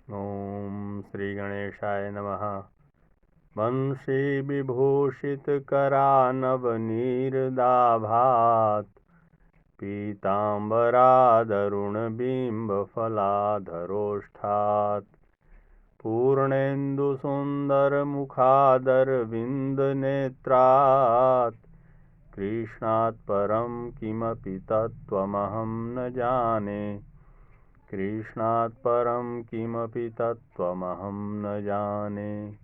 ओम श्री गणेशाय नमः। वंशी विभूषितकरानवनीरदाभात् पीताम्बरादरुणबिम्बफलाधरोष्ठात् पूर्णेन्दुसुन्दरमुखादरविन्दनेत्रात् कृष्णात् परं किमपि तत्त्वमहं न जाने। कृष्णात् परं किमपि तत्त्वमहं न जाने।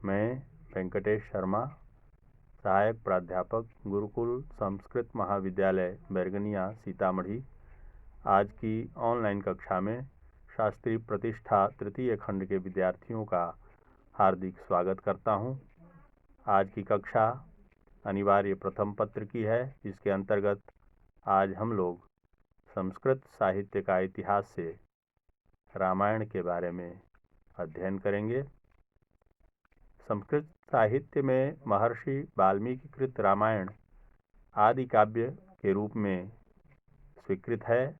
मैं वेंकटेश शर्मा, सहायक प्राध्यापक, गुरुकुल संस्कृत महाविद्यालय बैरगनिया सीतामढ़ी, आज की ऑनलाइन कक्षा में शास्त्री प्रतिष्ठा तृतीय खंड के विद्यार्थियों का हार्दिक स्वागत करता हूं। आज की कक्षा अनिवार्य प्रथम पत्र की है। इसके अंतर्गत आज हम लोग संस्कृत साहित्य का इतिहास से रामायण के बारे में अध्ययन करेंगे। संस्कृत साहित्य में महर्षि वाल्मीकि कृत रामायण आदि काव्य के रूप में स्वीकृत है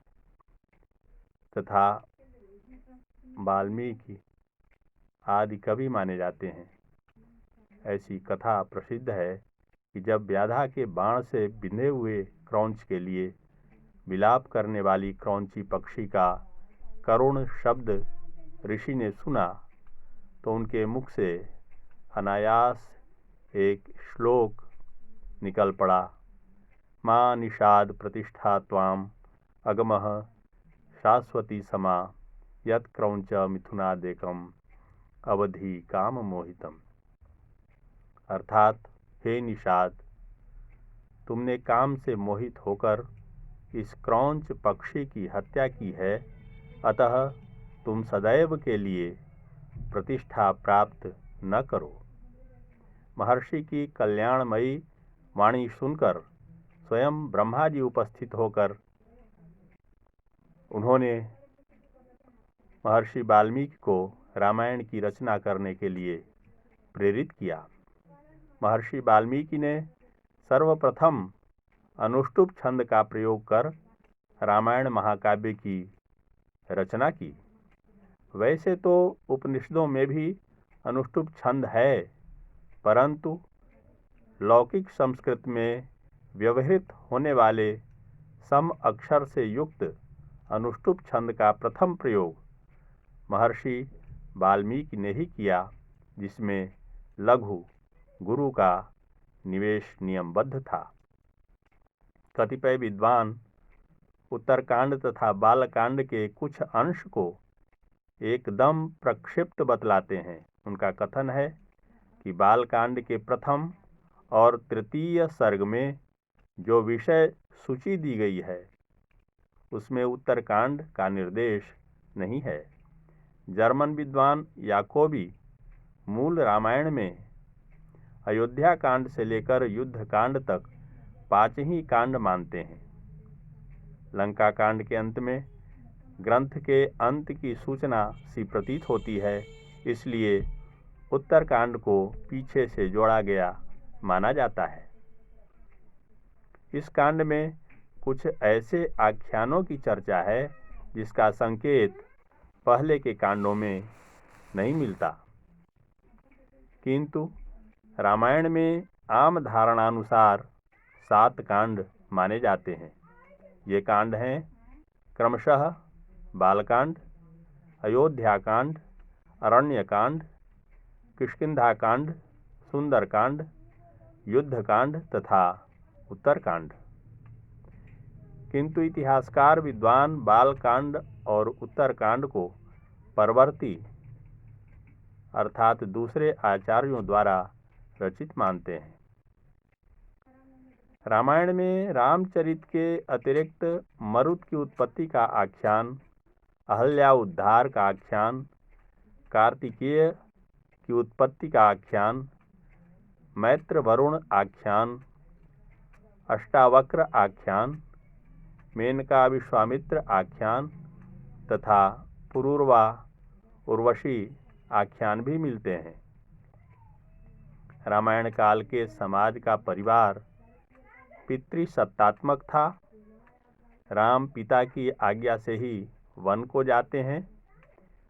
तथा वाल्मीकि आदि कवि माने जाते हैं। ऐसी कथा प्रसिद्ध है कि जब व्याधा के बाण से बिंधे हुए क्रौंच के लिए विलाप करने वाली क्रौंची पक्षी का करुण शब्द ऋषि ने सुना तो उनके मुख से अनायास एक श्लोक निकल पड़ा। मां निषाद प्रतिष्ठा त्वाम अगमः शाश्वती समा यत् क्रौंच मिथुनादेकम अवधि काम मोहितम। अर्थात, हे निषाद, तुमने काम से मोहित होकर इस क्रौंच पक्षी की हत्या की है, अतः तुम सदैव के लिए प्रतिष्ठा प्राप्त न करो। महर्षि की कल्याणमयी वाणी सुनकर स्वयं ब्रह्मा जी उपस्थित होकर उन्होंने महर्षि वाल्मीकि को रामायण की रचना करने के लिए प्रेरित किया। महर्षि वाल्मीकि ने सर्वप्रथम अनुष्टुप छंद का प्रयोग कर रामायण महाकाव्य की रचना की। वैसे तो उपनिषदों में भी अनुष्टुप छंद है, परंतु लौकिक संस्कृत में व्यवहृत होने वाले सम अक्षर से युक्त अनुष्टुप छंद का प्रथम प्रयोग महर्षि वाल्मीकि ने ही किया, जिसमें लघु गुरु का निवेश नियमबद्ध था। कतिपय विद्वान उत्तरकांड तथा बालकांड के कुछ अंश को एकदम प्रक्षिप्त बतलाते हैं। उनका कथन है कि बालकांड के प्रथम और तृतीय सर्ग में जो विषय सूची दी गई है उसमें उत्तरकांड का निर्देश नहीं है। जर्मन विद्वान याकोबी मूल रामायण में अयोध्या कांड से लेकर युद्ध कांड तक 5 ही कांड मानते हैं। लंका कांड के अंत में ग्रंथ के अंत की सूचना सी प्रतीत होती है, इसलिए उत्तरकांड को पीछे से जोड़ा गया माना जाता है। इस कांड में कुछ ऐसे आख्यानों की चर्चा है जिसका संकेत पहले के कांडों में नहीं मिलता, किंतु रामायण में आम धारणानुसार 7 कांड माने जाते हैं। ये कांड हैं क्रमशः बालकांड, अयोध्याकांड, अरण्यकांड, किष्किंधाकांड, सुंदरकांड, युद्धकांड तथा उत्तरकांड। किंतु इतिहासकार विद्वान बालकांड और उत्तरकांड को परवर्ती अर्थात दूसरे आचार्यों द्वारा रचित मानते हैं। रामायण में रामचरित के अतिरिक्त मरुत की उत्पत्ति का आख्यान, अहल्या उद्धार का आख्यान, कार्तिकेय की उत्पत्ति का आख्यान, मैत्र वरुण आख्यान, अष्टावक्र आख्यान, मेनका विश्वामित्र आख्यान तथा पुरूरवा उर्वशी आख्यान भी मिलते हैं। रामायण काल के समाज का परिवार पितृसत्तात्मक था। राम पिता की आज्ञा से ही वन को जाते हैं।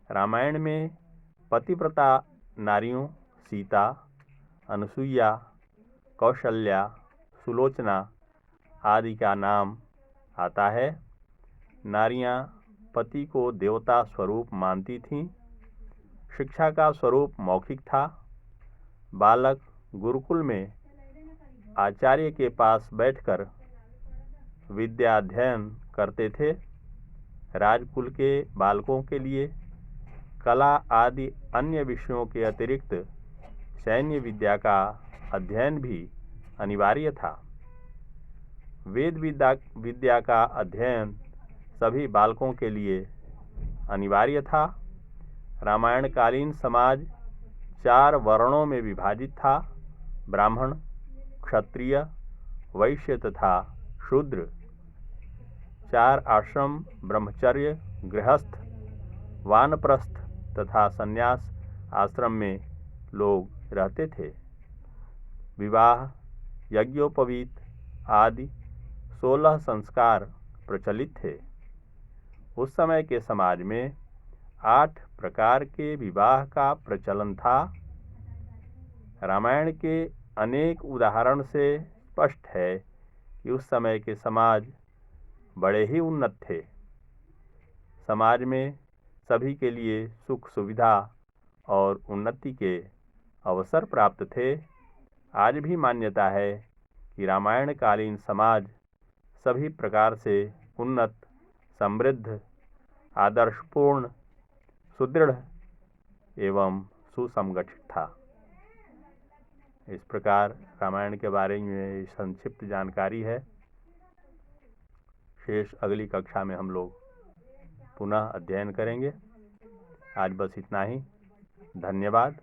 रामायण में पतिव्रता नारियों सीता, अनुसुईया, कौशल्या, सुलोचना आदि का नाम आता है। नारियां पति को देवता स्वरूप मानती थीं। शिक्षा का स्वरूप मौखिक था। बालक गुरुकुल में आचार्य के पास बैठकर विद्या अध्ययन करते थे। राजकुल के बालकों के लिए कला आदि अन्य विषयों के अतिरिक्त सैन्य विद्या का अध्ययन भी अनिवार्य था। वेद विद्या का अध्ययन सभी बालकों के लिए अनिवार्य था। रामायणकालीन समाज 4 वर्णों में विभाजित था: ब्राह्मण, क्षत्रिय, वैश्य तथा शूद्र। 4 आश्रम ब्रह्मचर्य, गृहस्थ, वानप्रस्थ तथा संन्यास आश्रम में लोग रहते थे। विवाह, यज्ञोपवीत आदि 16 संस्कार प्रचलित थे। उस समय के समाज में 8 प्रकार के विवाह का प्रचलन था। रामायण के अनेक उदाहरण से स्पष्ट है कि उस समय के समाज बड़े ही उन्नत थे। समाज में सभी के लिए सुख सुविधा और उन्नति के अवसर प्राप्त थे। आज भी मान्यता है कि रामायणकालीन समाज सभी प्रकार से उन्नत, समृद्ध, आदर्शपूर्ण, सुदृढ़ एवं सुसंगठित था। इस प्रकार रामायण के बारे में संक्षिप्त जानकारी है। शेष अगली कक्षा में हम लोग पुनः अध्ययन करेंगे। आज बस इतना ही। धन्यवाद।